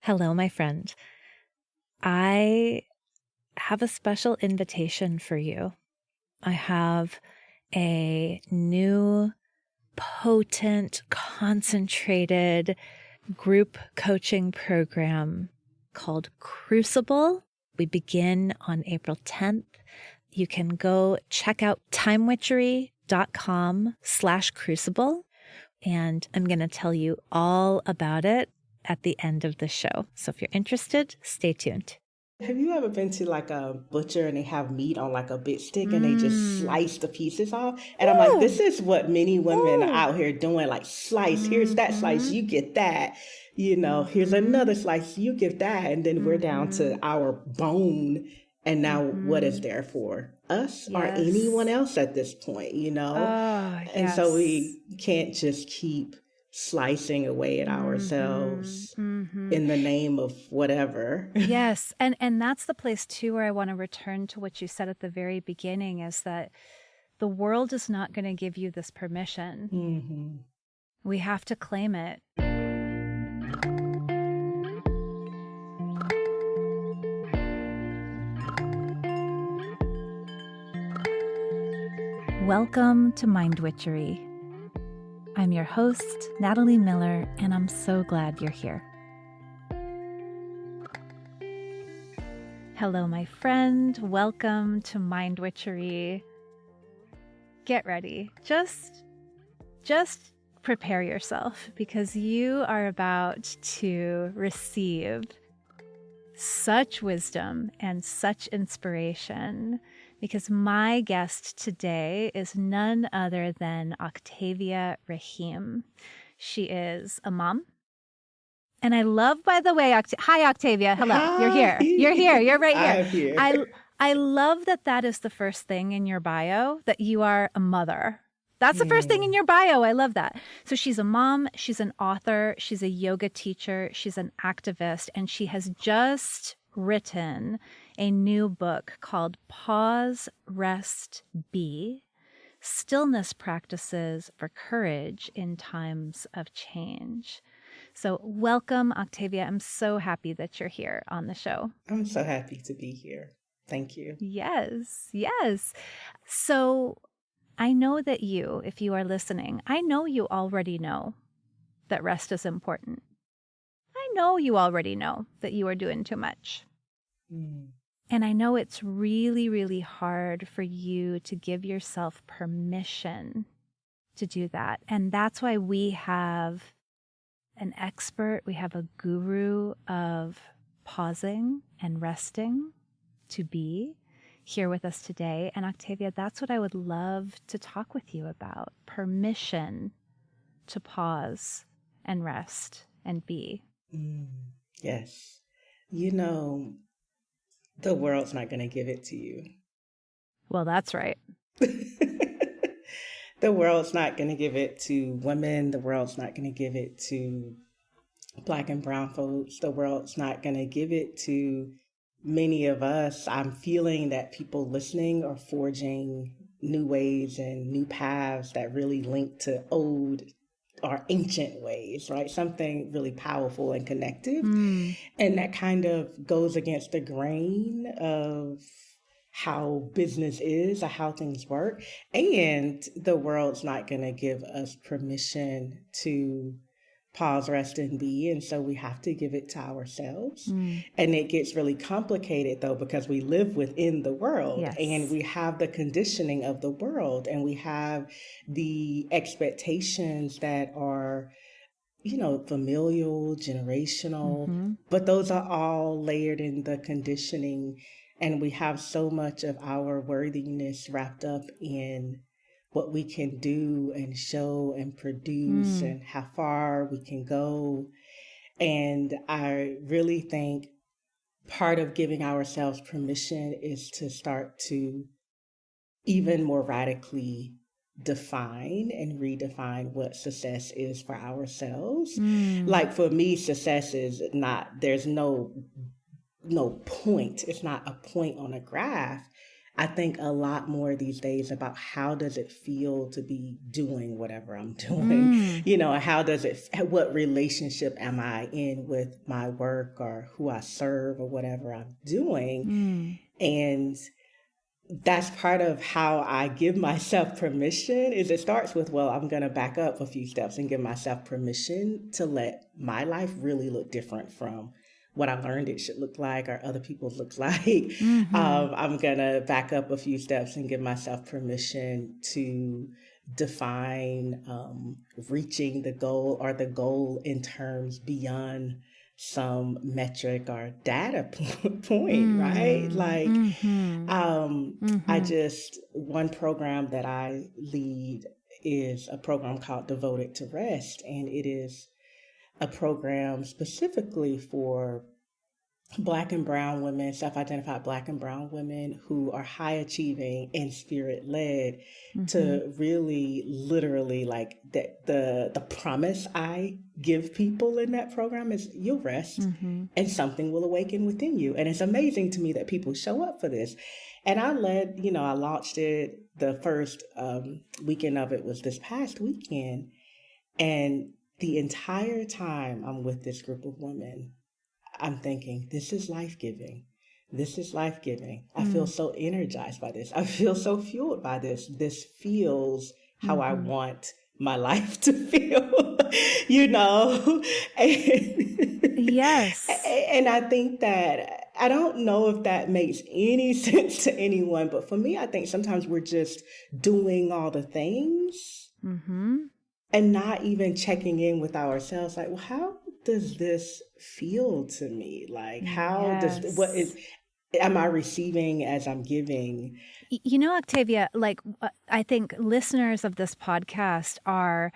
Hello, my friend. I have a special invitation for you. I have a new, potent, concentrated group coaching program called Crucible. We begin on April 10th. You can go check out timewitchery.com/crucible, and I'm going to tell you all about it at the end of the show. So if you're interested, stay tuned. Have you ever been to like a butcher and they have meat on like a bit stick and they just slice the pieces off? And I'm like, this Ooh, is what many women are ooh. out here doing. Like, slice, here's that slice, you get that. Here's another slice, you get that. And then we're down to our bone. And now what is there for us or anyone Yes. else at this point, Oh, And so yes. we can't just keep slicing away at ourselves in the name of whatever. Yes. And that's the place too where I want to return to what you said at the very beginning, is that the world is not going to give you this permission. We have to claim it. Welcome to Mind Witchery. I'm your host, Natalie Miller, and I'm so glad you're here. Hello, my friend. Welcome to Mind Witchery. Get ready. Just prepare yourself, because you are about to receive such wisdom and such inspiration, because my guest today is none other than Octavia Raheem. She is a mom. And I love, by the way, hi, Octavia. Hello. Hi. You're here. You're here. You're right here. I'm here. I love that is the first thing in your bio, that you are a mother. That's the first thing in your bio. I love that. So she's a mom, she's an author, she's a yoga teacher, she's an activist, and she has just written a new book called Pause, Rest, Be: Stillness Practices for Courage in Times of Change. So welcome, Octavia. I'm so happy that you're here on the show. I'm so happy to be here. Thank you. Yes, yes. So I know that you, if you are listening, I know you already know that rest is important. I know you already know that you are doing too much. And I know it's really, really hard for you to give yourself permission to do that. And that's why we have an expert, we have a guru of pausing and resting to be here with us today. And Octavia, that's what I would love to talk with you about: permission to pause and rest and be. Yes. The world's not going to give it to you. Well, that's right. The world's not going to give it to women. The world's not going to give it to Black and brown folks. The world's not going to give it to many of us. I'm feeling that people listening are forging new ways and new paths that really link to old or ancient ways, right? Something really powerful and connective. And that kind of goes against the grain of how business is or how things work. And the world's not going to give us permission to pause, rest, and be. And so we have to give it to ourselves. And it gets really complicated, though, because we live within the world. Yes. And we have the conditioning of the world, and we have the expectations that are, familial, generational, but those are all layered in the conditioning. And we have so much of our worthiness wrapped up in what we can do and show and produce and how far we can go. And I really think part of giving ourselves permission is to start to even more radically define and redefine what success is for ourselves. Like, for me, success is not, there's no point. It's not a point on a graph. I think a lot more these days about how does it feel to be doing whatever I'm doing, and what relationship am I in with my work or who I serve or whatever I'm doing. And that's part of how I give myself permission is it starts with, well, I'm going to back up a few steps and give myself permission to let my life really look different from what I learned it should look like or other people's looks like. I'm going to back up a few steps and give myself permission to define reaching the goal or the goal in terms beyond some metric or data point, right? Like, one program that I lead is a program called Devoted to Rest, and it is a program specifically for Black and brown women, self-identified Black and brown women who are high achieving and spirit led to really literally like the promise I give people in that program is you'll rest and something will awaken within you. And it's amazing to me that people show up for this. And I launched it. The first weekend of it was this past weekend. And the entire time I'm with this group of women, I'm thinking, this is life-giving. This is life-giving. I feel so energized by this. I feel so fueled by this. This feels how I want my life to feel, Yes. And I think that, I don't know if that makes any sense to anyone, but for me, I think sometimes we're just doing all the things and not even checking in with ourselves. Like, well, how does this feel to me? Like, am I receiving as I'm giving? Octavia, like, I think listeners of this podcast are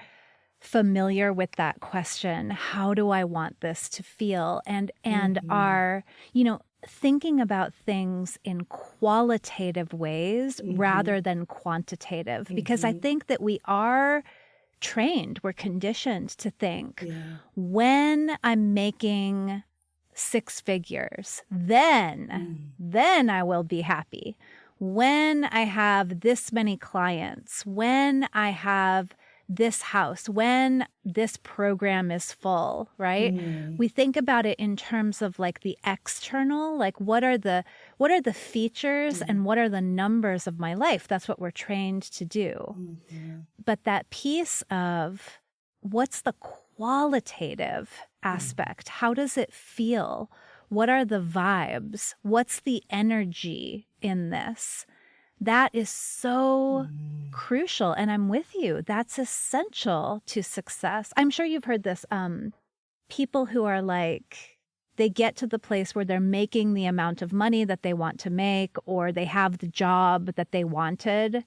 familiar with that question. How do I want this to feel? And are, thinking about things in qualitative ways rather than quantitative, because I think that we are we're conditioned to think when I'm making 6 figures, then I will be happy. When I have this many clients, when I have this house, when this program is full, right? We think about it in terms of like the external, like what are the features and what are the numbers of my life? That's what we're trained to do. But that piece of what's the qualitative aspect? How does it feel? What are the vibes? What's the energy in this? That is so crucial. And I'm with you. That's essential to success. I'm sure you've heard this. People who are like, they get to the place where they're making the amount of money that they want to make, or they have the job that they wanted.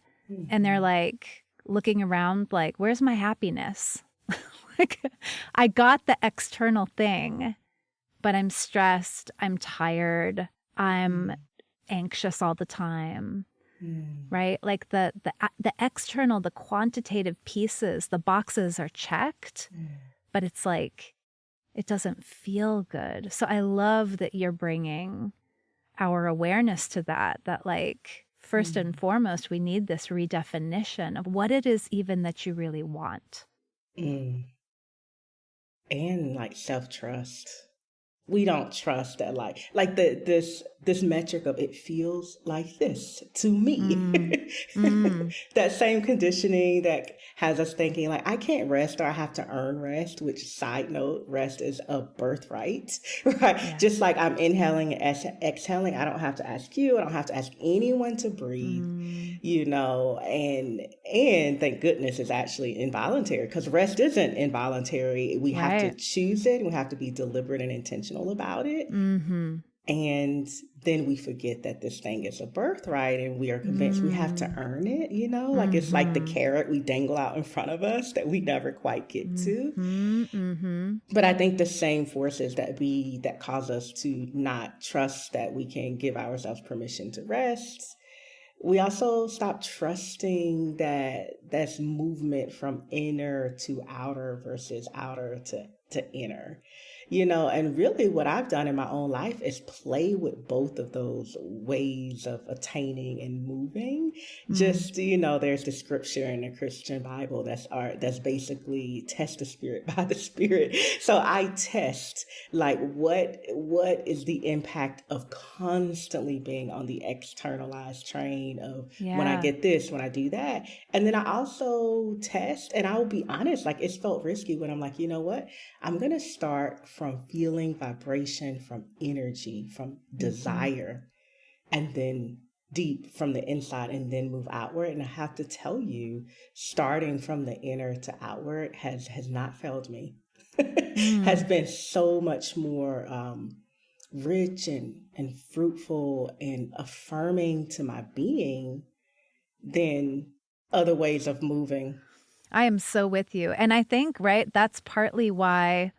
And they're like looking around like, where's my happiness? Like, I got the external thing, but I'm stressed. I'm tired. I'm anxious all the time. Right? Like the external, the quantitative pieces, the boxes are checked, but it's like, it doesn't feel good. So I love that you're bringing our awareness to that like, first and foremost, we need this redefinition of what it is even that you really want. And like self-trust. We don't trust that this metric of it feels like this to me. That same conditioning that has us thinking like, I can't rest or I have to earn rest, which, side note, rest is a birthright, right? Yeah. Just like I'm inhaling and exhaling, I don't have to ask you, I don't have to ask anyone to breathe, and thank goodness it's actually involuntary, because rest isn't involuntary. We have to choose it, and we have to be deliberate and intentional about it. And then we forget that this thing is a birthright, and we are convinced we have to earn it, like it's like the carrot we dangle out in front of us that we never quite get to. But I think the same forces that cause us to not trust that we can give ourselves permission to rest, we also stop trusting that that's movement from inner to outer versus outer to inner. And really what I've done in my own life is play with both of those ways of attaining and moving. Mm. Just, there's the scripture in the Christian Bible that's basically test the spirit by the spirit. So I test like what is the impact of constantly being on the externalized train of when I Yeah. get this, when I do that. And then I also test, and I'll be honest, like it's felt risky when I'm like, you know what? I'm going to start from feeling vibration, from energy, from Mm-hmm. desire, and then deep from the inside and then move outward. And I have to tell you, starting from the inner to outward has not failed me. Has Mm. been so much more rich and fruitful and affirming to my being than other ways of moving. I am so with you. And I think, right, that's partly why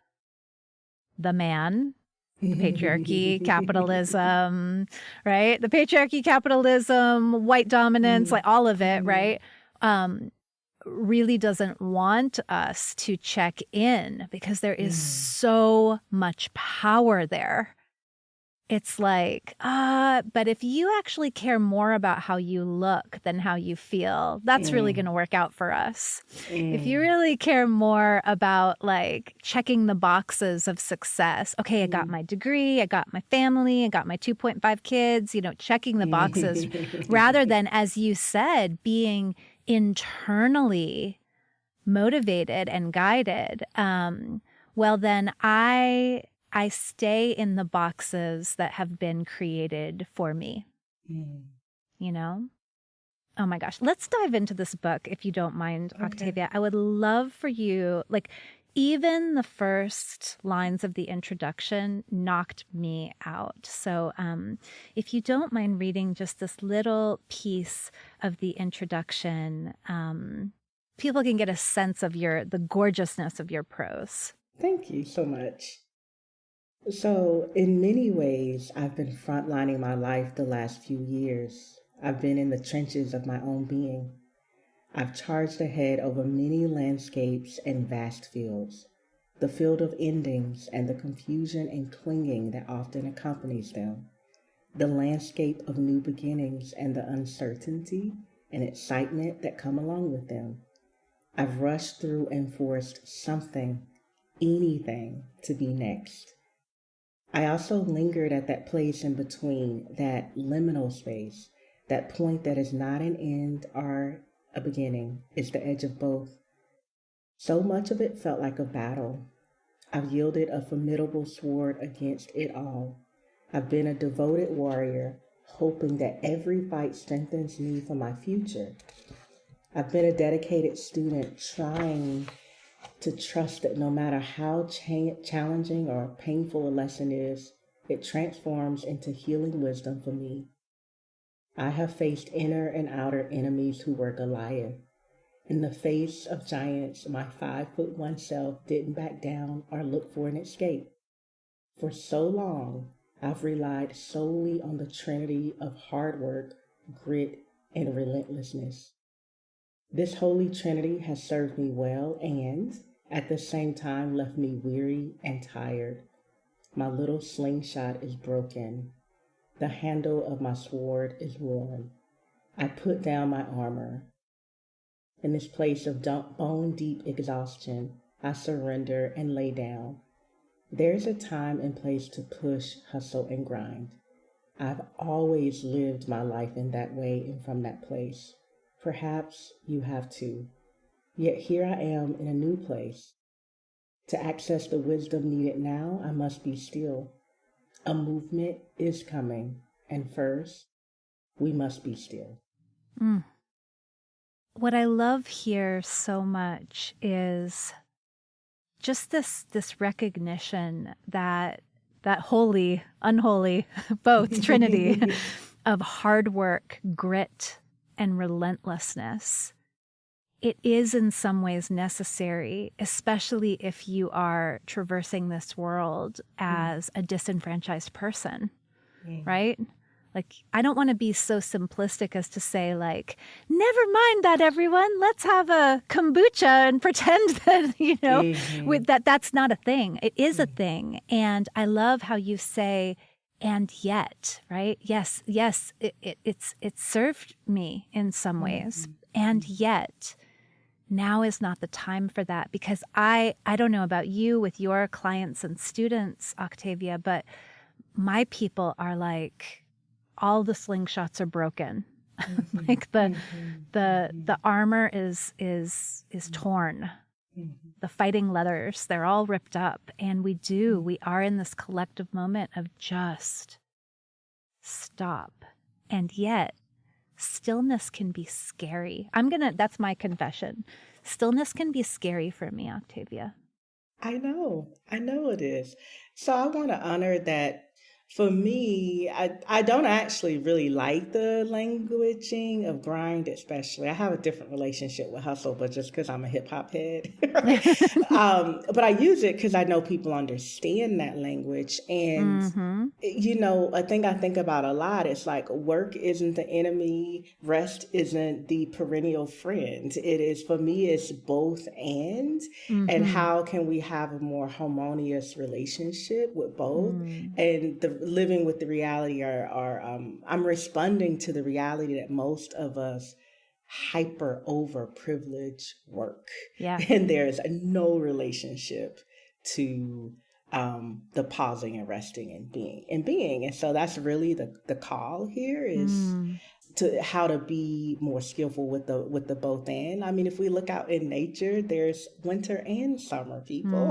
the man, the patriarchy, capitalism, right? The patriarchy, capitalism, white dominance, like all of it, right? Really doesn't want us to check in because there is so much power there. It's like, but if you actually care more about how you look than how you feel, that's really going to work out for us. If you really care more about like checking the boxes of success, okay, I got my degree, I got my family, I got my 2.5 kids, checking the boxes rather than, as you said, being internally motivated and guided, well, then I stay in the boxes that have been created for me, you know? Oh my gosh. Let's dive into this book, if you don't mind, Okay. Octavia. I would love for you, like, even the first lines of the introduction knocked me out. So if you don't mind reading just this little piece of the introduction, people can get a sense of the gorgeousness of your prose. Thank you so much. So, in many ways, I've been frontlining my life the last few years. I've been in the trenches of my own being. I've charged ahead over many landscapes and vast fields, the field of endings and the confusion and clinging that often accompanies them, the landscape of new beginnings and the uncertainty and excitement that come along with them. I've rushed through and forced something, anything, to be next. I also lingered at that place in between, that liminal space, that point that is not an end or a beginning, it's the edge of both. So much of it felt like a battle. I've yielded a formidable sword against it all. I've been a devoted warrior, hoping that every fight strengthens me for my future. I've been a dedicated student, trying to trust that no matter how challenging or painful a lesson is, it transforms into healing wisdom for me. I have faced inner and outer enemies who were Goliath. In the face of giants, my 5'1" self didn't back down or look for an escape. For so long, I've relied solely on the trinity of hard work, grit, and relentlessness. This holy trinity has served me well and, at the same time, left me weary and tired. My little slingshot is broken. The handle of my sword is worn. I put down my armor. In this place of bone-deep exhaustion, I surrender and lay down. There's a time and place to push, hustle, and grind. I've always lived my life in that way and from that place. Perhaps you have too. Yet here I am in a new place. To access the wisdom needed now, I must be still. A movement is coming, and first, we must be still. Mm. What I love here so much is just this recognition that holy, unholy, both trinity of hard work, grit, and relentlessness. It is in some ways necessary, especially if you are traversing this world as a disenfranchised person, right? Like, I don't want to be so simplistic as to say, like, never mind that, everyone. Let's have a kombucha and pretend that, with that's not a thing. It is a thing. And I love how you say, and yet, right? Yes, it served me in some ways. And yet, now is not the time for that, because I don't know about you with your clients and students, Octavia, but my people are like, all the slingshots are broken. Like the armor is torn. The fighting leathers, they're all ripped up. And we are in this collective moment of just stop. And yet, stillness can be scary. That's my confession. Stillness can be scary for me, Octavia. I know it is. So I want to honor that. For me, I don't actually really like the languaging of grind, especially. I have a different relationship with hustle, but just because I'm a hip hop head. Right? But I use it because I know people understand that language. And, a thing I think about a lot is like, work isn't the enemy, rest isn't the perennial friend. It is, for me, it's both and. And how can we have a more harmonious relationship with both? And living with the reality I'm responding to the reality that most of us hyper over privilege work. Yeah. And there's no relationship to the pausing and resting and being. And so that's really the call here is to how to be more skillful with the both and. I mean, if we look out in nature, there's winter and summer, people.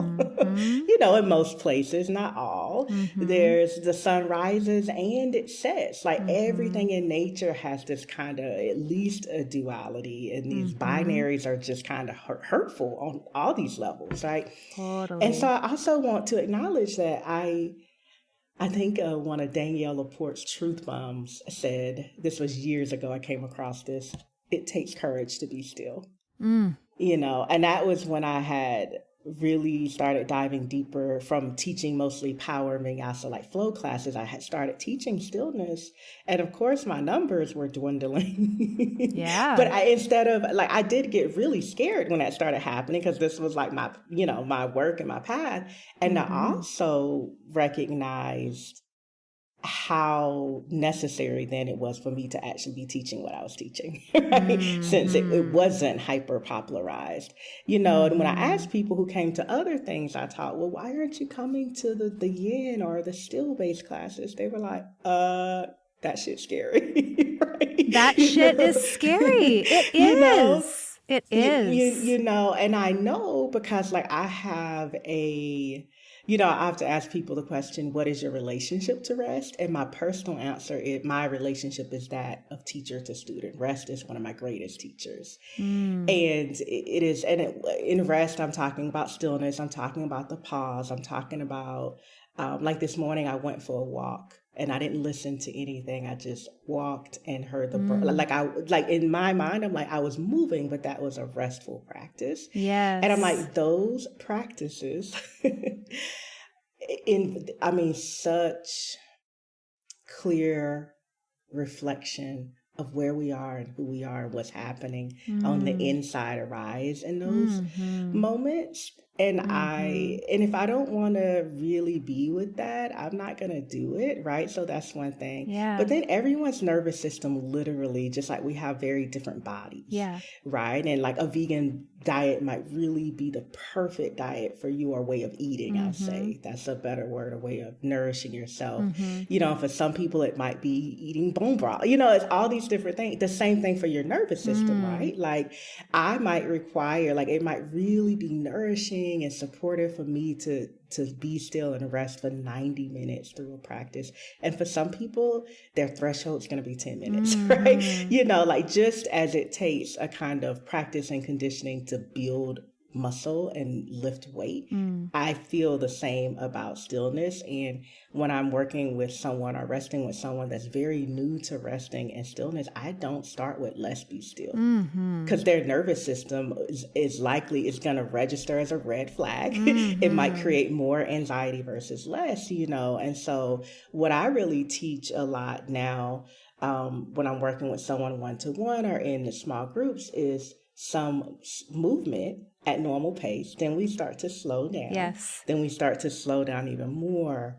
In most places, not all. There's the sun rises and it sets. Like everything in nature has this kind of at least a duality, and these binaries are just kind of hurtful on all these levels, right? Totally. And so I also want to acknowledge that I think one of Danielle Laporte's truth bombs said, this was years ago, I came across this, it takes courage to be still. And that was when I had really started diving deeper from teaching mostly power vinyasa, like flow classes. I had started teaching stillness. And of course, my numbers were dwindling. Yeah. But I did get really scared when that started happening, because this was like my, my work and my path. And I also recognized how necessary then it was for me to actually be teaching what I was teaching, right? Since it wasn't hyper popularized, and when I asked people who came to other things I taught, well, why aren't you coming to the yin or the still based classes? They were like, that shit's scary. Right? That shit is scary. It is. It is. And I know because like I have I have to ask people the question, what is your relationship to rest? And my personal answer is my relationship is that of teacher to student. Rest is one of my greatest teachers. And it is, in rest, I'm talking about stillness. I'm talking about the pause. I'm talking about, like this morning, I went for a walk and I didn't listen to anything. I just walked and heard the bird. Like in my mind, I'm like, I was moving, but that was a restful practice. Yes. And I'm like, those practices such clear reflection of where we are and who we are and what's happening on the inside arise in those moments. And and if I don't want to really be with that, I'm not going to do it, right? So that's one thing. Yeah. But then everyone's nervous system, literally, just like we have very different bodies, right? And like a vegan diet might really be the perfect diet for you, or way of eating, I'll say. That's a better word, a way of nourishing yourself. For some people, it might be eating bone broth. It's all these different things. The same thing for your nervous system, right? Like I might require, like it might really be nourishing and supportive for me to be still and rest for 90 minutes through a practice. And for some people, their threshold is going to be 10 minutes, right? Like just as it takes a kind of practice and conditioning to build muscle and lift weight. I feel the same about stillness. And when I'm working with someone or resting with someone that's very new to resting and stillness, I don't start with let's be still, because their nervous system is likely it's going to register as a red flag. It might create more anxiety versus less, And so what I really teach a lot now, when I'm working with someone one-to-one or in the small groups, is some movement at normal pace. Then we start to slow down. Yes. Then we start to slow down even more.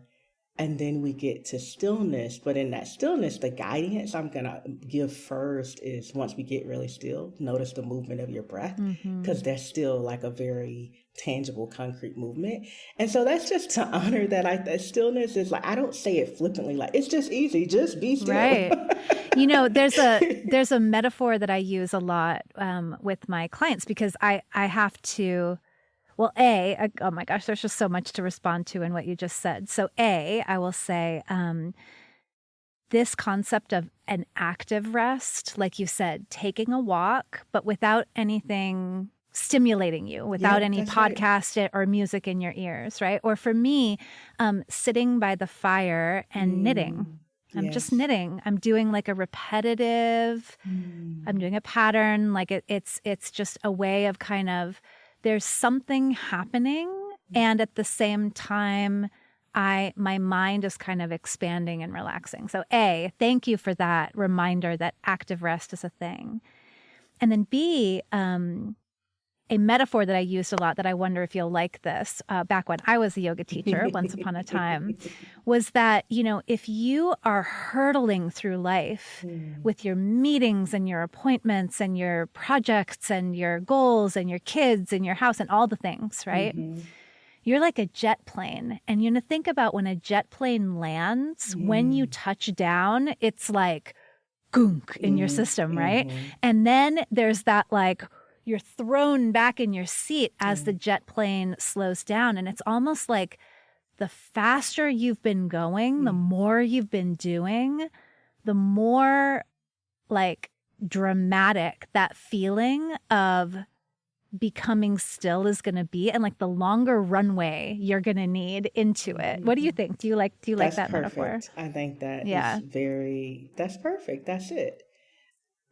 And then we get to stillness. But in that stillness, the guidance I'm going to give first is, once we get really still, notice the movement of your breath, because there's still like a very tangible, concrete movement. And so that's just to honor that, that stillness is like, I don't say it flippantly, like it's just easy, just be still. Right. There's a metaphor that I use a lot with my clients, because I have to. Well, oh my gosh, there's just so much to respond to in what you just said. So I will say this concept of an active rest, like you said, taking a walk, but without anything stimulating you, without any podcast or music in your ears, right? Or for me, sitting by the fire and knitting. I'm just knitting. I'm doing like a repetitive, I'm doing a pattern. Like it's just a way of kind of, there's something happening, and at the same time, my mind is kind of expanding and relaxing. So thank you for that reminder that active rest is a thing. And then B, a metaphor that I used a lot that I wonder if you'll like this, back when I was a yoga teacher once upon a time, was that, if you are hurtling through life with your meetings and your appointments and your projects and your goals and your kids and your house and all the things, right? You're like a jet plane. And think about when a jet plane lands, when you touch down, it's like goonk in your system, right? And then there's that like, you're thrown back in your seat as the jet plane slows down. And it's almost like the faster you've been going, the more you've been doing, the more like dramatic that feeling of becoming still is going to be, and like the longer runway you're going to need into it. What do you think? Do you like that perfect. Metaphor? I think that that's perfect. That's it.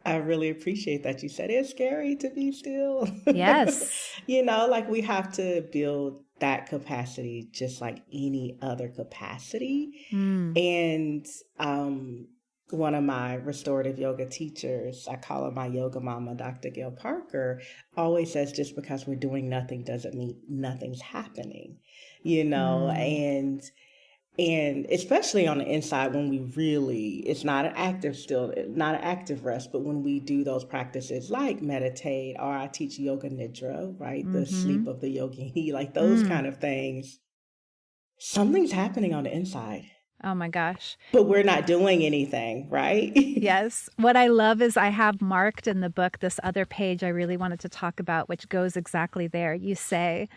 I really appreciate that you said it's scary to be still. Yes. Like we have to build that capacity just like any other capacity. And one of my restorative yoga teachers, I call her my yoga mama, Dr. Gail Parker, always says just because we're doing nothing doesn't mean nothing's happening, and especially on the inside, when we really, it's not an active rest, but when we do those practices like meditate, or I teach yoga nidra, right? The sleep of the yogini, like those kind of things, something's happening on the inside. Oh my gosh. But we're not doing anything, right? Yes. What I love is I have marked in the book this other page I really wanted to talk about, which goes exactly there. You say,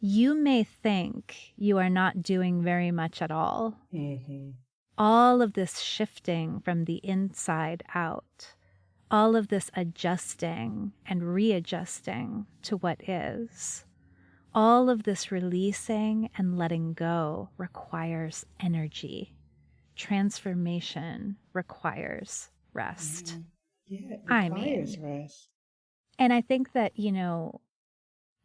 you may think you are not doing very much at all. All of this shifting from the inside out, all of this adjusting and readjusting to what is, all of this releasing and letting go requires energy. Transformation requires rest. Yeah, it requires rest. And I think that,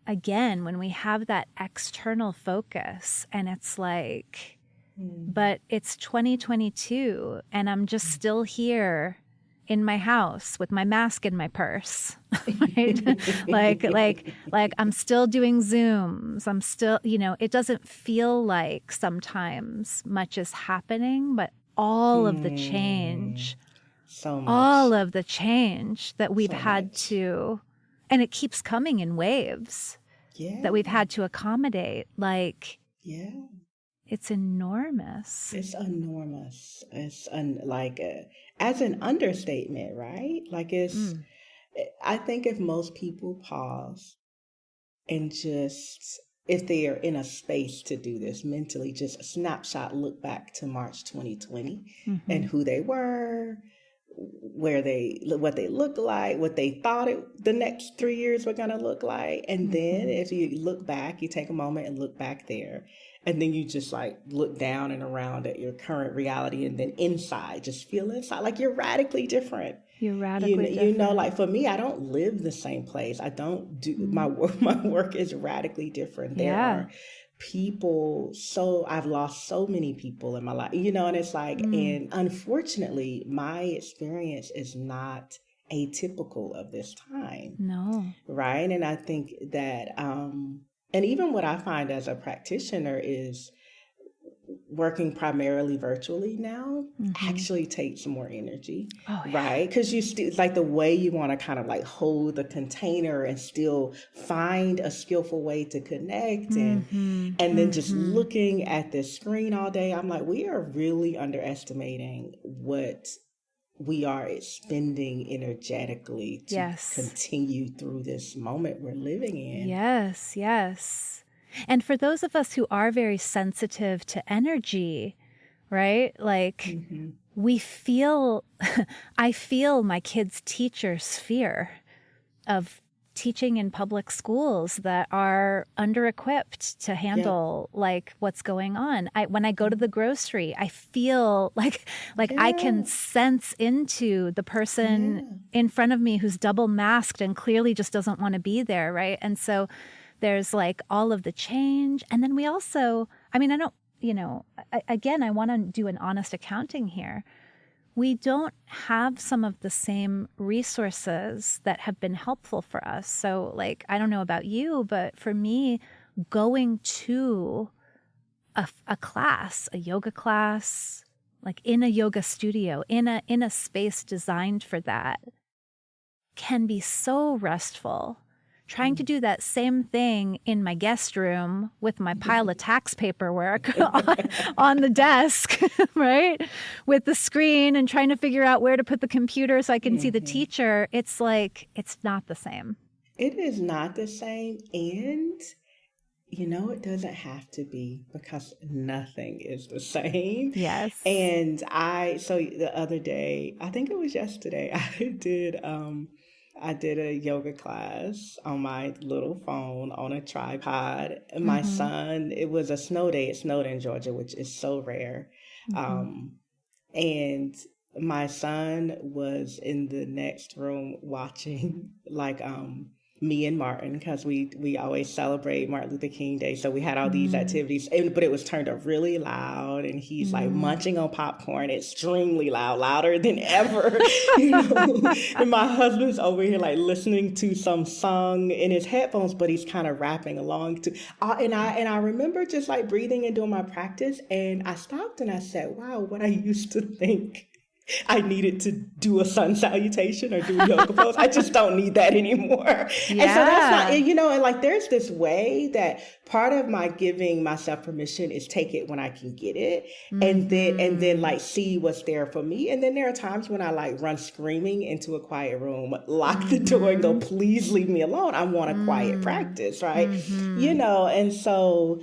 again, when we have that external focus and it's like, but it's 2022 and I'm just still here in my house with my mask in my purse, right? like I'm still doing Zooms. I'm still, it doesn't feel like sometimes much is happening, but all of the change, all of the change that we've had to, and it keeps coming in waves that we've had to accommodate. It's enormous. It's enormous. It's as an understatement, right? Like I think if most people pause and just, if they are in a space to do this mentally, just a snapshot look back to March 2020 and who they were, what they look like, what they thought the next 3 years were going to look like. And then if you look back, you take a moment and look back there. And then you just like look down and around at your current reality, and then inside, just feel inside like you're radically different. You're radically different. You know, like for me, I don't live the same place. I don't do my work. My work is radically different. There are people. So I've lost so many people in my life, you know, and it's like, and unfortunately, my experience is not atypical of this time. No. Right. And I think that, and even what I find as a practitioner is working primarily virtually now actually takes more energy, right? Because you still, like the way you want to kind of like hold the container and still find a skillful way to connect, and then just looking at the screen all day, I'm like, we are really underestimating what we are expending energetically to continue through this moment we're living in. Yes, yes. And for those of us who are very sensitive to energy, right? Like we feel, I feel my kids' teachers' fear of teaching in public schools that are under-equipped to handle like what's going on. When I go to the grocery, I feel like I can sense into the person in front of me who's double masked and clearly just doesn't want to be there, right? And so there's like all of the change. And then we also, I mean, I don't, you know, again, I want to do an honest accounting here. We don't have some of the same resources that have been helpful for us. So like, I don't know about you, but for me, going to a class, a yoga class, like in a yoga studio, in a space designed for that, can be so restful. Trying to do that same thing in my guest room with my pile of tax paperwork on the desk, right? With the screen and trying to figure out where to put the computer so I can see the teacher. It's like, it's not the same. It is not the same. And, you know, it doesn't have to be, because nothing is the same. Yes. And so the other day, I think it was yesterday, I did a yoga class on my little phone on a tripod. And my son, it was a snow day. It snowed in Georgia, which is so rare. And my son was in the next room watching like me and Martin, because we always celebrate Martin Luther King Day. So we had all these activities, but it was turned up really loud, and he's like munching on popcorn extremely loud, louder than ever, you know. And my husband's over here like listening to some song in his headphones, but he's kind of rapping along to. And I remember just like breathing and doing my practice, and I stopped and I said, "Wow, what I used to think I needed to do a sun salutation or do a yoga pose, I just don't need that anymore." And so that's not, you know, and like there's this way that part of my giving myself permission is take it when I can get it, and then like see what's there for me. And then there are times when I like run screaming into a quiet room, lock the door and go, "Please leave me alone. I want a quiet practice," right? You know, and so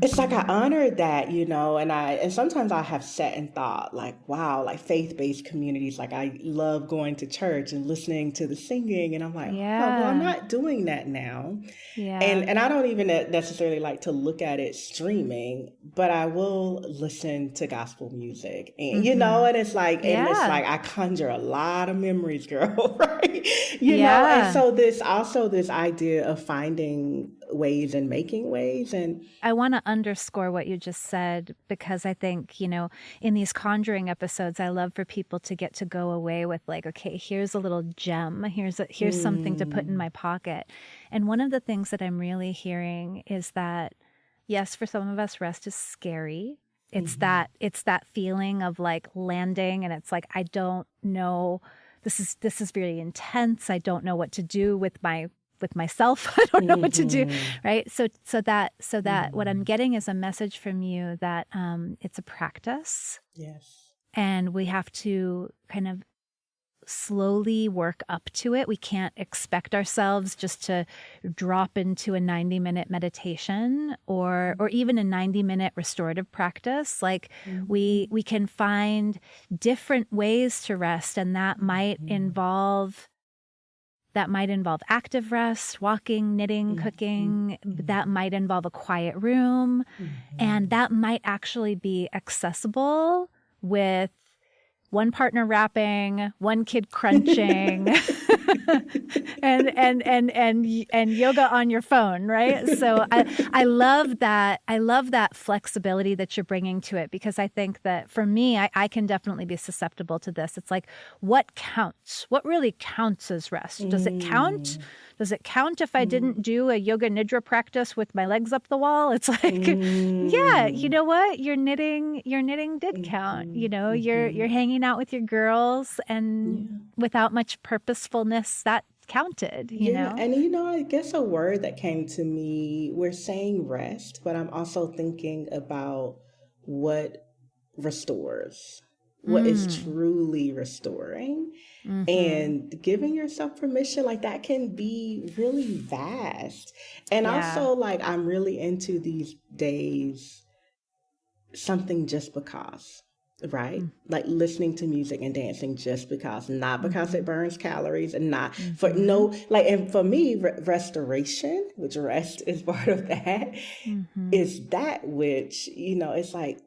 it's like I honor that, you know, and sometimes I have sat and thought like, wow, like faith-based communities, like I love going to church and listening to the singing, and I'm like, oh, well, I'm not doing that now. And I don't even necessarily like to look at it streaming, but I will listen to gospel music, and you know, and it's like, it's like I conjure a lot of memories, girl, right? You know, and so this idea of finding ways and making ways. And I want to underscore what you just said, because I think, you know, in these Conjuring episodes, I love for people to get to go away with like, okay, here's a little gem. Here's something to put in my pocket. And one of the things that I'm really hearing is that, yes, for some of us, rest is scary. It's that feeling of like landing, and it's like, I don't know, this is very intense. I don't know what to do with myself. I don't know what to do, right? So that what I'm getting is a message from you that it's a practice. Yes. And we have to kind of slowly work up to it. We can't expect ourselves just to drop into a 90-minute meditation or even a 90-minute restorative practice. Like we can find different ways to rest, and that might involve active rest, walking, knitting, cooking. That might involve a quiet room. And that might actually be accessible with one partner rapping, one kid crunching, and yoga on your phone, right? So I love that. I love that flexibility that you're bringing to it, because I think that for me, I can definitely be susceptible to this. It's like, what counts? What really counts as rest? Does it count? Does it count if I didn't do a yoga nidra practice with my legs up the wall? It's like, yeah, you know what? Your knitting did count. You know, you're hanging out with your girls, and without much purposefulness, that counted, you know? And I guess a word that came to me, we're saying rest, but I'm also thinking about what restores, what is truly restoring. And giving yourself permission, like that can be really vast. And also, like, I'm really into these days, something just because, right? Like listening to music and dancing just because, not because it burns calories, and not for and for me, restoration, which rest is part of that, is that which, it's like,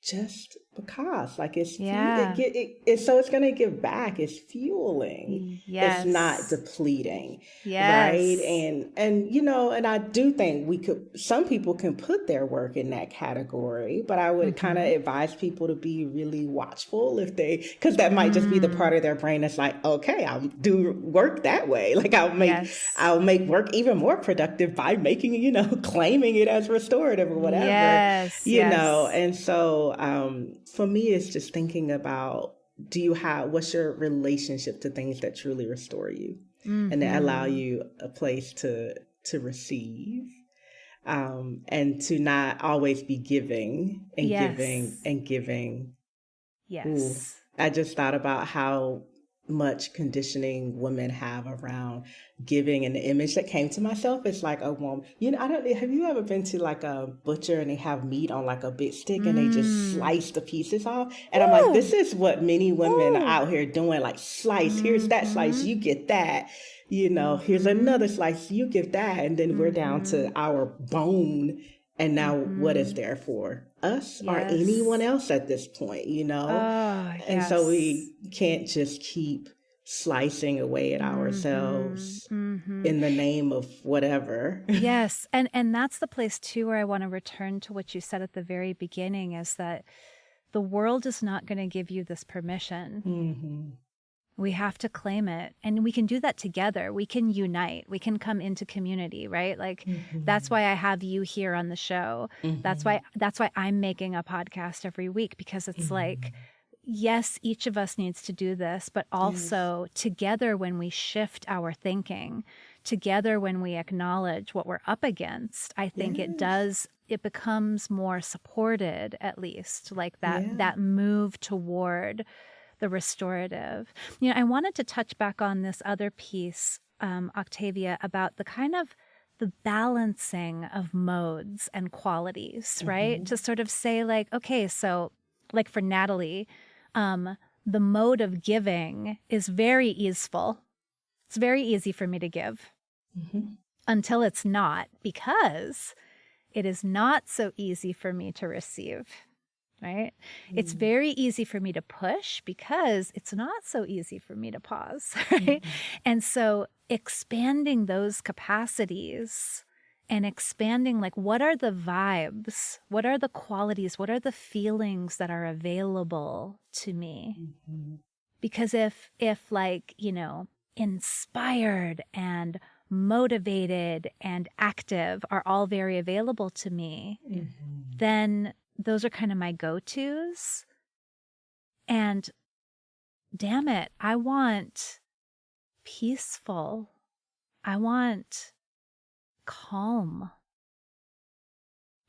just because, like, it's so it's going to give back. It's fueling. It's not depleting. Right. And and I do think some people can put their work in that category, but I would kind of advise people to be really watchful because that might just be the part of their brain that's like, okay, I'll do work that way. Like I'll make work even more productive by making, claiming it as restorative or whatever, and so, for me, it's just thinking about, what's your relationship to things that truly restore you and that allow you a place to receive, and to not always be giving and giving and giving. Yes. Ooh, I just thought about how much conditioning women have around giving, and the image that came to myself is like a woman. Have you ever been to like a butcher and they have meat on like a big stick and they just slice the pieces off? And I'm like, this is what many women are out here doing, like slice, here's that slice, you get that, here's another slice, you get that, and then we're down to our bone. And now what is there for us or anyone else at this point, And so we can't just keep slicing away at ourselves in the name of whatever. Yes. And that's the place too where I want to return to what you said at the very beginning, is that the world is not going to give you this permission. We have to claim it, and we can do that together. We can unite. We can come into community, right? Like that's why I have you here on the show. That's why I'm making a podcast every week, because it's like, yes, each of us needs to do this, but also together, when we shift our thinking, together when we acknowledge what we're up against, I think it becomes more supported, at least, like that move toward the restorative. I wanted to touch back on this other piece, Octavia, about the kind of the balancing of modes and qualities, right? To sort of say like, okay, so like for Natalie, the mode of giving is very easeful. It's very easy for me to give until it's not, because it is not so easy for me to receive. Right? It's very easy for me to push, because it's not so easy for me to pause, right? And so expanding those capacities and expanding, like, what are the vibes? What are the qualities? What are the feelings that are available to me? Because if like, inspired and motivated and active are all very available to me, then those are kind of my go-tos. And damn it, I want peaceful. I want calm.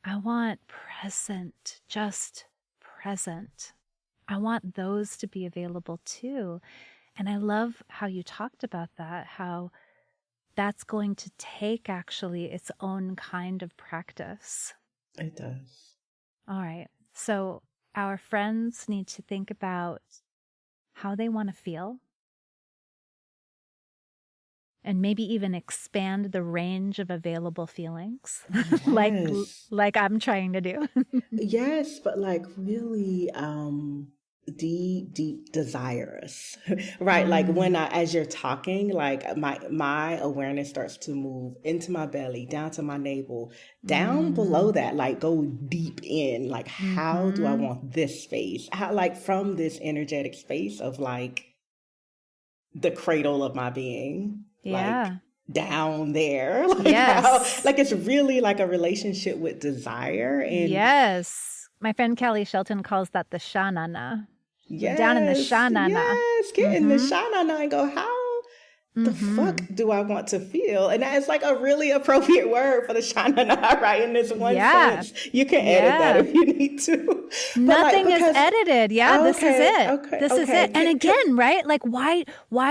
I want present, just present. I want those to be available too. And I love how you talked about that, how that's going to take actually its own kind of practice. It does. All right. So our friends need to think about how they want to feel, and maybe even expand the range of available feelings, Yes. like I'm trying to do. Yes, but like really deep desirous. Right? Like when as you're talking, like my awareness starts to move into my belly, down to my navel, down below that, like go deep in, like how do I want this space? How, like from this energetic space of like the cradle of my being. Yeah. Like down there. Like Yes. how, like it's really like a relationship with desire. And Yes. My friend Callie Shelton calls that the shanana. yes, Down in the shanana. yes, get in the shanana and go, how the fuck do I want to feel? And that is like a really appropriate word for the shanana, right? In this one sense. You can edit that if you need to. Nothing is edited. Yeah, this is it. Okay, this is it. And again, right? Like why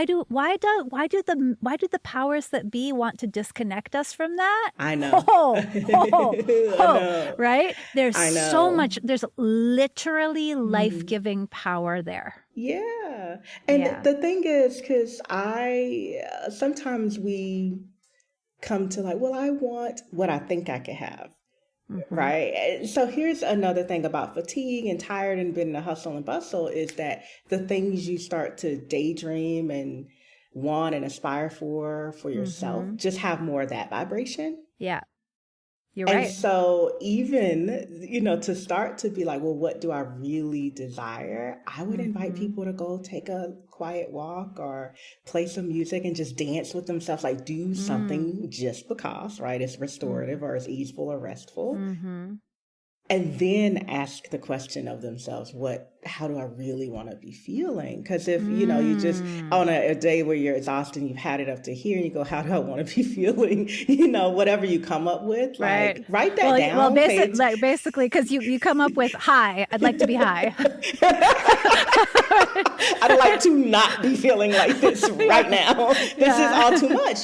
do the powers that be want to disconnect us from that? I know. Right? There's so much, there's literally life-giving power there. Yeah. And the thing is, because sometimes we come to like, well, I want what I think I can have. Right. And so here's another thing about fatigue and tired and being in the hustle and bustle is that the things you start to daydream and want and aspire for yourself just have more of that vibration. Yeah. You're right. And so even, to start to be like, well, what do I really desire? I would invite people to go take a quiet walk or play some music and just dance with themselves, like do something just because, right? It's restorative or it's easeful or restful. And then ask the question of themselves, how do I really want to be feeling? Because if, you just on a day where you're exhausted and you've had it up to here and you go, how do I want to be feeling? Whatever you come up with, like write that down. Well, basically, because you come up with high. I'd like to be high. I'd like to not be feeling like this right now. This is all too much,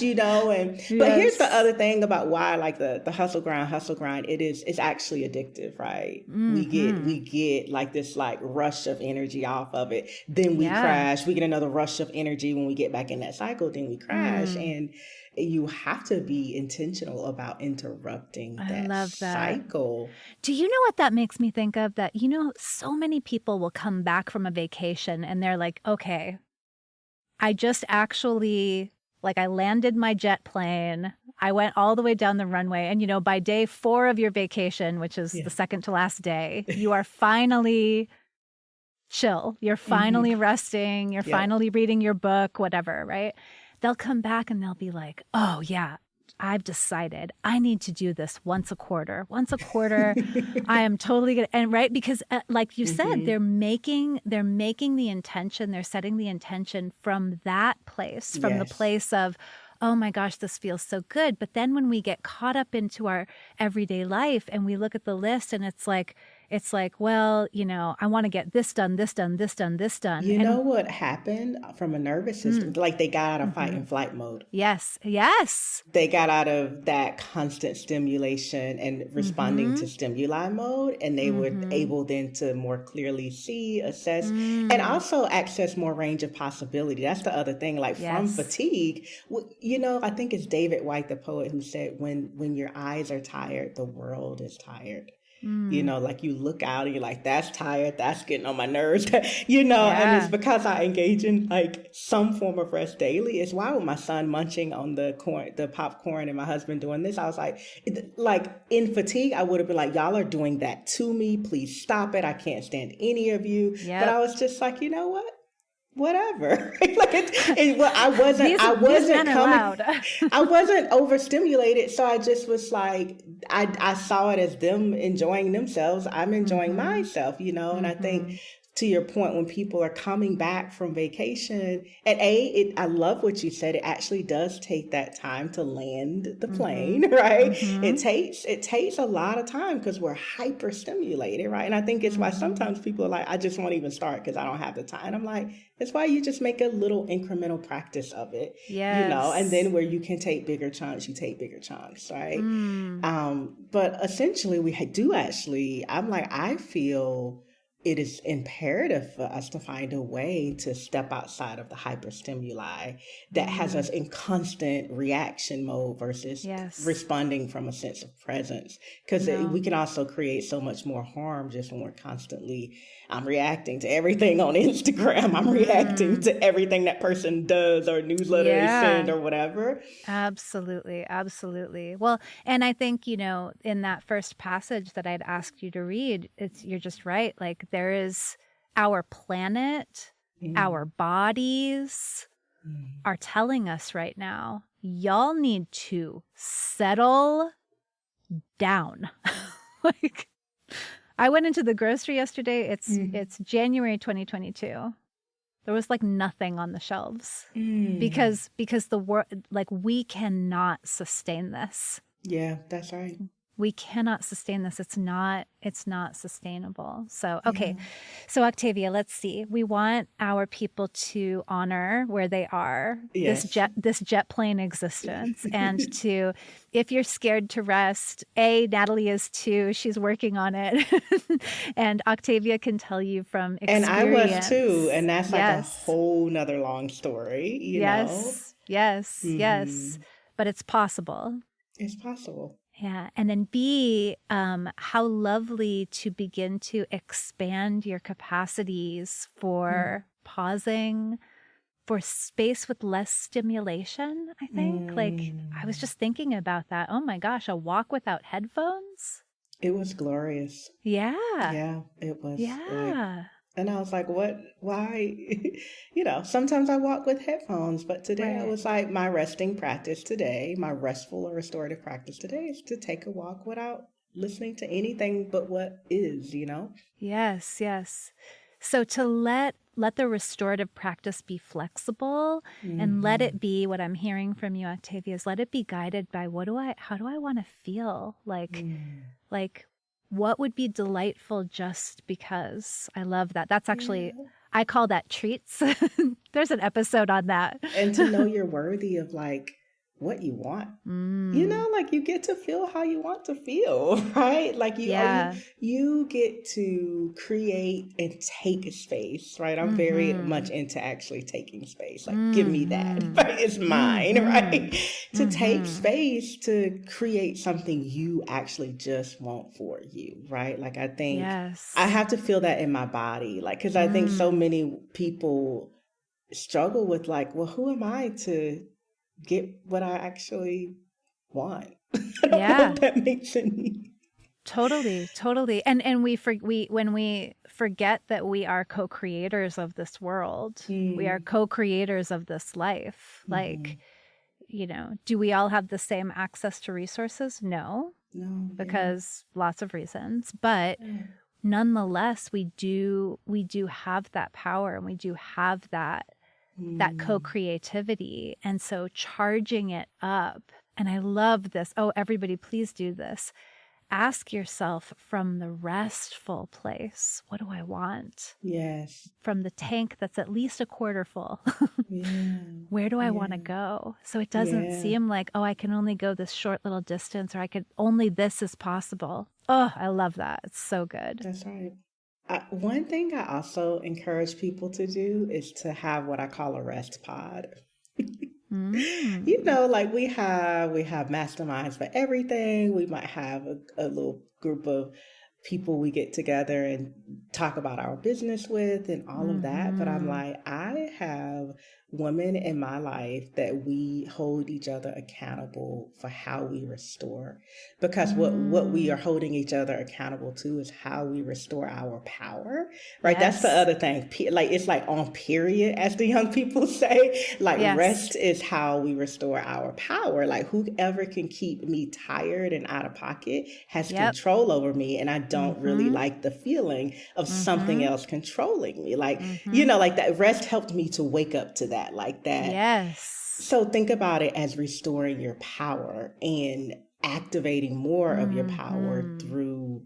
but here's the other thing about why, like the hustle grind, it's actually addictive, right? We get like this like rush of energy off of it. Then we crash. We get another rush of energy when we get back in that cycle. Then we crash. And you have to be intentional about interrupting that cycle. Do you know what that makes me think of? That, so many people will come back from a vacation and they're like, okay, I just actually, like I landed my jet plane. I went all the way down the runway. And, by day 4 of your vacation, which is the second to last day, you are finally chill. You're finally resting. You're finally reading your book, whatever, right? They'll come back and they'll be like, oh, yeah, I've decided I need to do this once a quarter. I am totally good. And right, because like you said, they're making the intention, they're setting the intention from that place, from the place of, oh my gosh, this feels so good. But then when we get caught up into our everyday life and we look at the list and it's like, well, I want to get this done, this done, this done, this done. You know what happened from a nervous system? Like they got out of fight and flight mode. Yes. They got out of that constant stimulation and responding to stimuli mode. And they were able then to more clearly see, assess, and also access more range of possibility. That's the other thing. Like from fatigue, I think it's David White, the poet, who said, when your eyes are tired, the world is tired. Like you look out and you're like, that's tired, that's getting on my nerves, and it's because I engage in like some form of rest daily. It's why with my son munching on the popcorn and my husband doing this, I was like in fatigue, I would have been like, y'all are doing that to me. Please stop it. I can't stand any of you. But I was just like, you know what? Whatever. I wasn't overstimulated. So I just was like, I saw it as them enjoying themselves. I'm enjoying myself, and I think to your point, when people are coming back from vacation, and I love what you said. It actually does take that time to land the plane, right? It takes a lot of time because we're hyper stimulated, right? And I think it's why sometimes people are like, I just won't even start because I don't have the time. And I'm like, it's why you just make a little incremental practice of it, and then where you can take bigger chunks, you take bigger chunks, right? But essentially, I'm like, I feel it is imperative for us to find a way to step outside of the hyperstimuli that has us in constant reaction mode versus responding from a sense of presence. Because we can also create so much more harm just when we're constantly, I'm reacting to everything on Instagram. I'm reacting to everything that person does or newsletter they send or whatever. Absolutely. Absolutely. Well, and I think, in that first passage that I'd asked you to read, you're just right. Like, there is our planet, our bodies are telling us right now, y'all need to settle down. Like, I went into the grocery yesterday. It's January 2022. There was like nothing on the shelves because the world, like, we cannot sustain this. Yeah, that's right. We cannot sustain this. It's not sustainable. So, okay. So Octavia, let's see. We want our people to honor where they are, this jet plane existence, and to, if you're scared to rest, Natalie is too. She's working on it. And Octavia can tell you from experience. And I was too. And that's like a whole nother long story, you know? Yes. But it's possible. It's possible. Yeah. And then B, how lovely to begin to expand your capacities for pausing, for space with less stimulation, I think. Like, I was just thinking about that. Oh my gosh, a walk without headphones? It was glorious. Yeah. Yeah, it was. Yeah. And I was like, what, why? Sometimes I walk with headphones, but today I was like, my resting practice today, my restful or restorative practice today is to take a walk without listening to anything but what is, Yes. So to let the restorative practice be flexible and let it be, what I'm hearing from you, Octavia, is let it be guided by how do I want to feel? Like, what would be delightful just because? I love that. That's actually, I call that treats. There's an episode on that. And to know you're worthy of like what you want. Like you get to feel how you want to feel, right? Like you get to create and take space, right? I'm very much into actually taking space. Like, give me that. Right? It's mine, right? To take space to create something you actually just want for you, right? Like, I think I have to feel that in my body. Like, because I think so many people struggle with like, well, who am I to get what I actually want? I don't know if that makes any. Totally. And when we forget that we are co-creators of this world, we are co-creators of this life. Like, do we all have the same access to resources? No, because lots of reasons. But nonetheless, we do have that power, and we do have that co-creativity. And so charging it up, and I love this. Oh, everybody, please do this. Ask yourself from the restful place, what do I want? Yes. From the tank that's at least a quarter full, where do I want to go? So it doesn't seem like, oh, I can only go this short little distance, or only this is possible. Oh, I love that. It's so good. That's right. One thing I also encourage people to do is to have what I call a rest pod. Like we have masterminds for everything. We might have a little group of people we get together and talk about our business with and all of that. But I'm like, I have women in my life that we hold each other accountable for how we restore, because what we are holding each other accountable to is how we restore our power, right? That's the other thing. Like, it's like on period, as the young people say. Like, rest is how we restore our power. Like, whoever can keep me tired and out of pocket has control over me, and I don't really like the feeling of something else controlling me. Like, Mm-hmm. like that rest helped me to wake up to that, like that. Yes. So think about it as restoring your power and activating more of your power through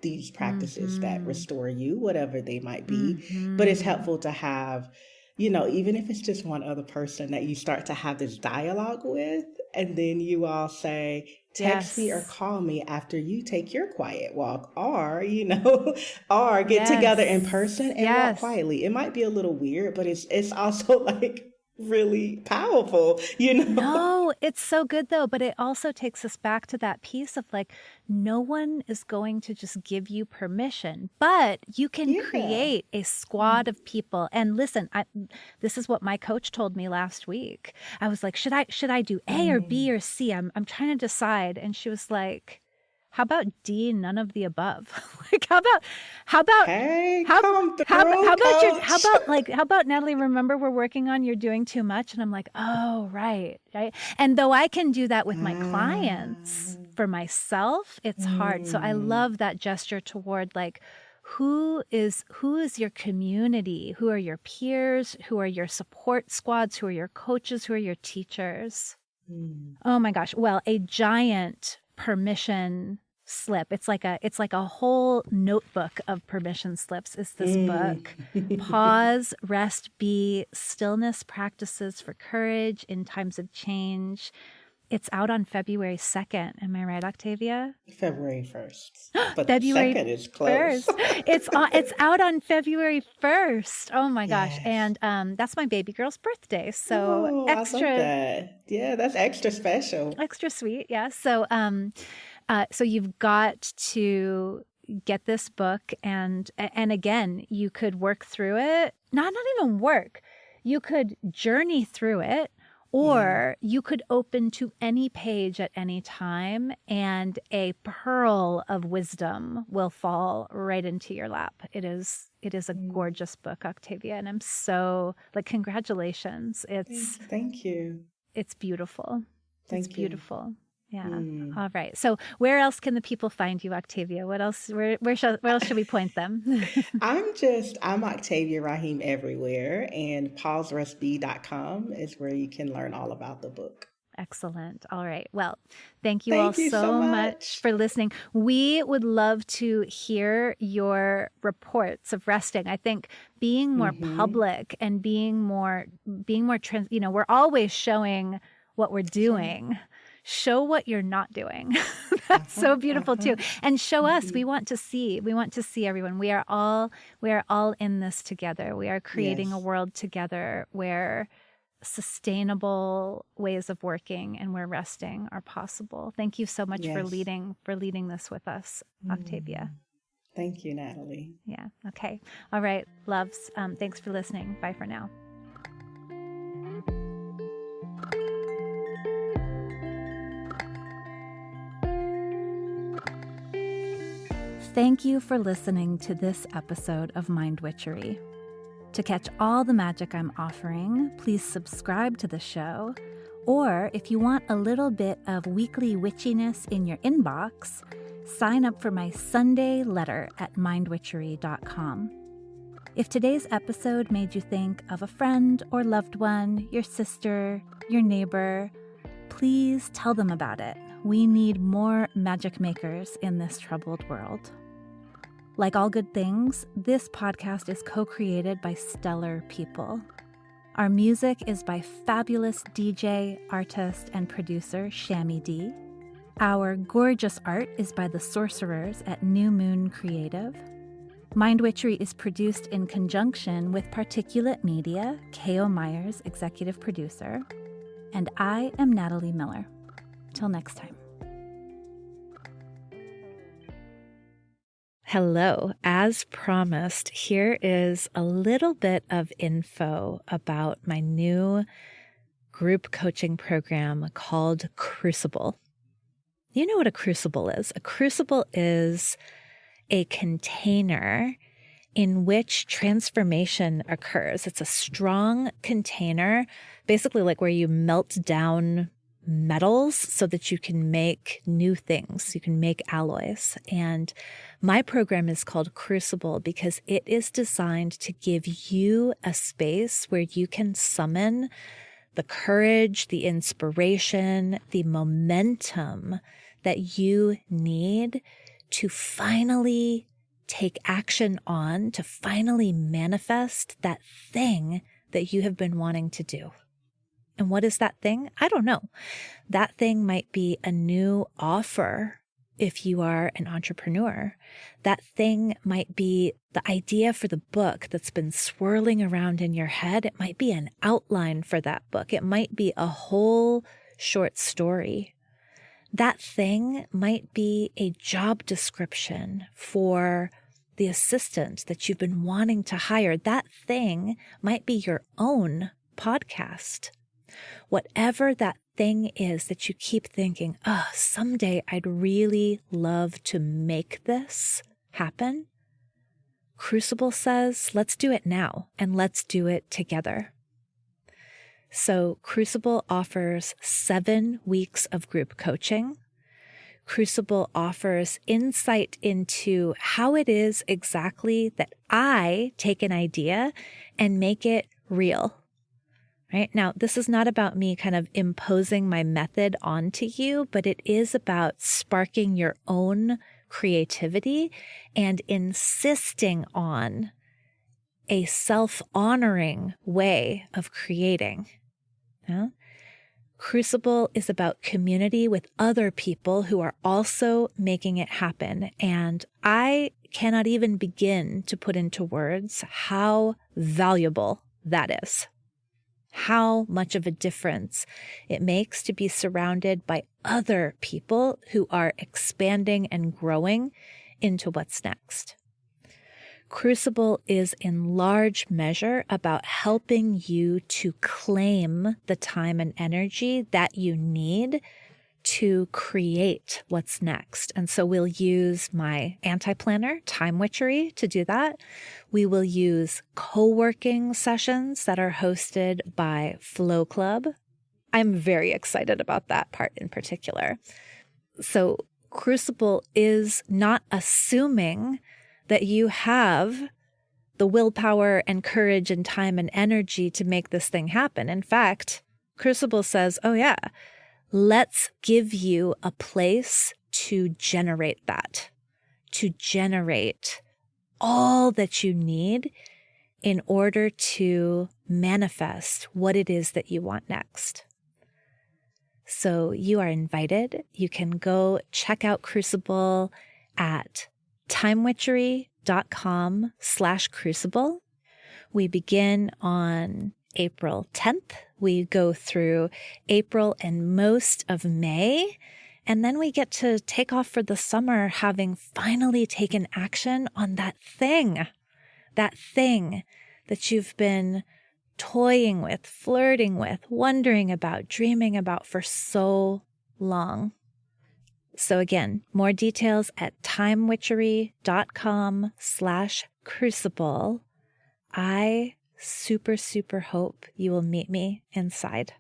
these practices that restore you, whatever they might be. But it's helpful to have, even if it's just one other person that you start to have this dialogue with, and then you all say, text me or call me after you take your quiet walk, or, or get together in person and walk quietly. It might be a little weird, but it's also like really powerful, No, it's so good though, but it also takes us back to that piece of like, no one is going to just give you permission, but you can create a squad of people. And listen, this is what my coach told me last week. I was like, should I do A or B or C? I'm trying to decide. And she was like, how about D, none of the above? Like, how about Natalie, remember we're working on you're doing too much? And I'm like, oh, right. And though I can do that with my clients, for myself, it's hard. So I love that gesture toward like, who is your community? Who are your peers? Who are your support squads? Who are your coaches? Who are your teachers? Oh my gosh. Well, a giant permission slip. It's like a whole notebook of permission slips is this book. Pause, Rest, Be, Stillness Practices for Courage in Times of Change. It's out on February 2nd. Am I right, Octavia? February 1st. But February 2nd is close. It's out on February 1st. Oh my gosh. Yes. And that's my baby girl's birthday. So extra. I love that. Yeah, that's extra special. Extra sweet. Yeah. So so you've got to get this book and again, you could work through it. Not even work. You could journey through it. Or you could open to any page at any time and a pearl of wisdom will fall right into your lap. It is a gorgeous book, Octavia, and I'm so like, congratulations. Thank you. It's beautiful. It's beautiful. Yeah. All right. So where else can the people find you, Octavia? What else? Where else should we point them? I'm Octavia Raheem everywhere, and pauserestbe.com is where you can learn all about the book. Excellent. All right. Well, thank you all so much for listening. We would love to hear your reports of resting. I think being more public and being more we're always showing what we're doing. Show what you're not doing. That's so beautiful too. And show us. We want to see everyone. We are all in this together. We are creating a world together where sustainable ways of working and where resting are possible. Thank you so much for leading this with us, Octavia. Thank you, Natalie. Yeah. Okay. All right, loves. Thanks for listening. Bye for now. Thank you for listening to this episode of Mind Witchery. To catch all the magic I'm offering, please subscribe to the show. Or if you want a little bit of weekly witchiness in your inbox, sign up for my Sunday letter at mindwitchery.com. If today's episode made you think of a friend or loved one, your sister, your neighbor, please tell them about it. We need more magic makers in this troubled world. Like all good things, this podcast is co-created by stellar people. Our music is by fabulous DJ, artist, and producer Shammy D. Our gorgeous art is by the sorcerers at New Moon Creative. Mind Witchery is produced in conjunction with Particulate Media, K.O. Myers, executive producer. And I am Natalie Miller. Till next time. Hello. As promised, here is a little bit of info about my new group coaching program called Crucible. You know what a crucible is? A crucible is a container in which transformation occurs. It's a strong container, basically like where you melt down metals so that you can make new things. You can make alloys. And my program is called Crucible because it is designed to give you a space where you can summon the courage, the inspiration, the momentum that you need to finally take action on, to finally manifest that thing that you have been wanting to do. And what is that thing? I don't know. That thing might be a new offer if you are an entrepreneur. That thing might be the idea for the book that's been swirling around in your head. It might be an outline for that book. It might be a whole short story. That thing might be a job description for the assistant that you've been wanting to hire. That thing might be your own podcast. Whatever that thing is that you keep thinking, oh, someday I'd really love to make this happen. Crucible says, let's do it now and let's do it together. So Crucible offers 7 weeks of group coaching. Crucible offers insight into how it is exactly that I take an idea and make it real. Right? Now, this is not about me kind of imposing my method onto you, but it is about sparking your own creativity and insisting on a self-honoring way of creating. Yeah? Crucible is about community with other people who are also making it happen. And I cannot even begin to put into words how valuable that is. How much of a difference it makes to be surrounded by other people who are expanding and growing into what's next. Crucible is in large measure about helping you to claim the time and energy that you need to create what's next. And so we'll use my anti-planner, Time Witchery, to do that. We will use co-working sessions that are hosted by Flow Club. I'm very excited about that part in particular. So Crucible is not assuming that you have the willpower and courage and time and energy to make this thing happen. In fact, Crucible says, oh yeah, let's give you a place to generate that, to generate all that you need in order to manifest what it is that you want next. So you are invited. You can go check out Crucible at timewitchery.com/crucible. We begin on April 10th. We go through April and most of May, and then we get to take off for the summer having finally taken action on that thing that you've been toying with, flirting with, wondering about, dreaming about for so long. So again, more details at timewitchery.com/crucible. I super hope you will meet me inside.